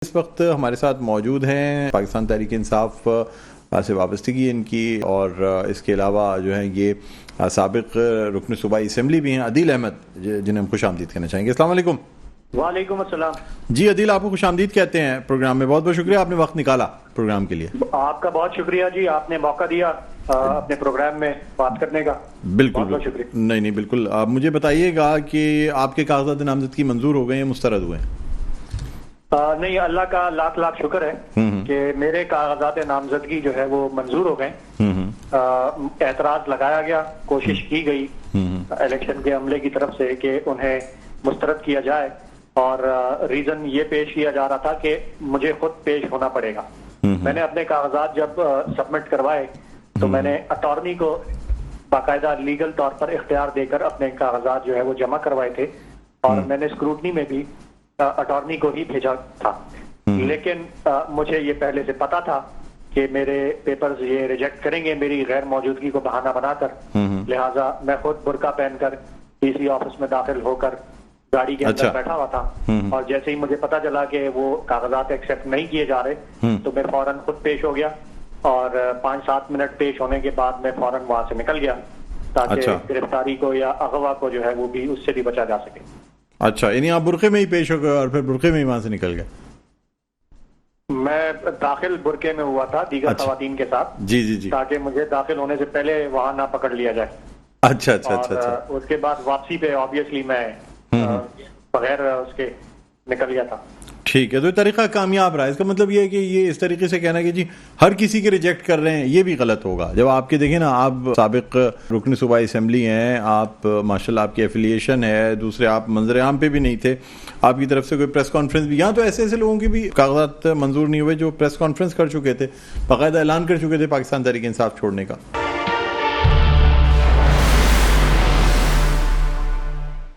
اس وقت ہمارے ساتھ موجود ہیں پاکستان تحریک انصاف سے وابستگی ان کی، اور اس کے علاوہ جو ہیں یہ سابق رکن صوبائی اسمبلی بھی ہیں عدیل احمد، جنہیں ہم خوش آمدید کہنا چاہیں گے۔ السلام علیکم۔ وعلیکم السلام جی عدیل، آپ کو خوش آمدید کہتے ہیں پروگرام میں، بہت بہت شکریہ، آپ نے وقت نکالا پروگرام کے لیے۔ آپ کا بہت شکریہ جی، آپ نے موقع دیا اپنے پروگرام میں بات کرنے کا، بالکل بہت شکریہ۔ نہیں بالکل، آپ مجھے بتائیے گا کہ آپ کے کاغذات نامزدگی منظور ہو گئے ہیں، مسترد ہوئے ہیں؟ نہیں، اللہ کا لاکھ لاکھ شکر ہے کہ میرے کاغذات نامزدگی جو ہے وہ منظور ہو گئے۔ اعتراض لگایا گیا، کوشش کی گئی الیکشن کے عملے کی طرف سے کہ انہیں مسترد کیا جائے، اور ریزن یہ پیش کیا جا رہا تھا کہ مجھے خود پیش ہونا پڑے گا۔ میں نے اپنے کاغذات جب سبمٹ کروائے تو میں نے اٹارنی کو باقاعدہ لیگل طور پر اختیار دے کر اپنے کاغذات جو ہے وہ جمع کروائے تھے، اور میں نے اسکروٹنی میں بھی اٹارنی کو ہی بھیجا تھا، لیکن مجھے یہ پہلے سے پتا تھا کہ میرے پیپرز یہ ریجیکٹ کریں گے میری غیر موجودگی کو بہانہ بنا کر، لہٰذا میں خود برقع پہن کر ڈی سی آفس میں داخل ہو کر گاڑی کے اندر بیٹھا ہوا تھا، اور جیسے ہی مجھے پتا چلا کہ وہ کاغذات ایکسیپٹ نہیں کیے جا رہے تو میں فوراً خود پیش ہو گیا، اور 5-7 منٹ پیش ہونے کے بعد میں فوراً وہاں سے نکل گیا تاکہ گرفتاری کو یا اغوا کو جو ہے وہ بھی اس سے بھی بچا جا سکے۔ اچھا، یعنی آپ برقعے میں ہی پیش ہو گئے اور پھر برقعے میں ہی وہاں سے نکل گئے؟ میں داخل برقعے میں ہوا تھا دیگر خواتین کے ساتھ، جی تاکہ مجھے داخل ہونے سے پہلے وہاں نہ پکڑ لیا جائے۔ اچھا۔ اس کے بعد واپسی پہ آبویسلی میں بغیر اس کے نکل گیا تھا۔ ٹھیک ہے، تو یہ طریقہ کامیاب رہا، اس کا مطلب یہ ہے کہ یہ اس طریقے سے کہنا کہ جی ہر کسی کے ریجیکٹ کر رہے ہیں، یہ بھی غلط ہوگا۔ جب آپ کے دیکھیں نا، آپ سابق رکن صوبائی اسمبلی ہیں، آپ ماشاءاللہ آپ کی ایفیلیشن ہے، دوسرے آپ منظر عام پہ بھی نہیں تھے، آپ کی طرف سے کوئی پریس کانفرنس بھی، یہاں تو ایسے لوگوں کی بھی کاغذات منظور نہیں ہوئے جو پریس کانفرنس کر چکے تھے، باقاعدہ اعلان کر چکے تھے پاکستان تحریک انصاف چھوڑنے کا۔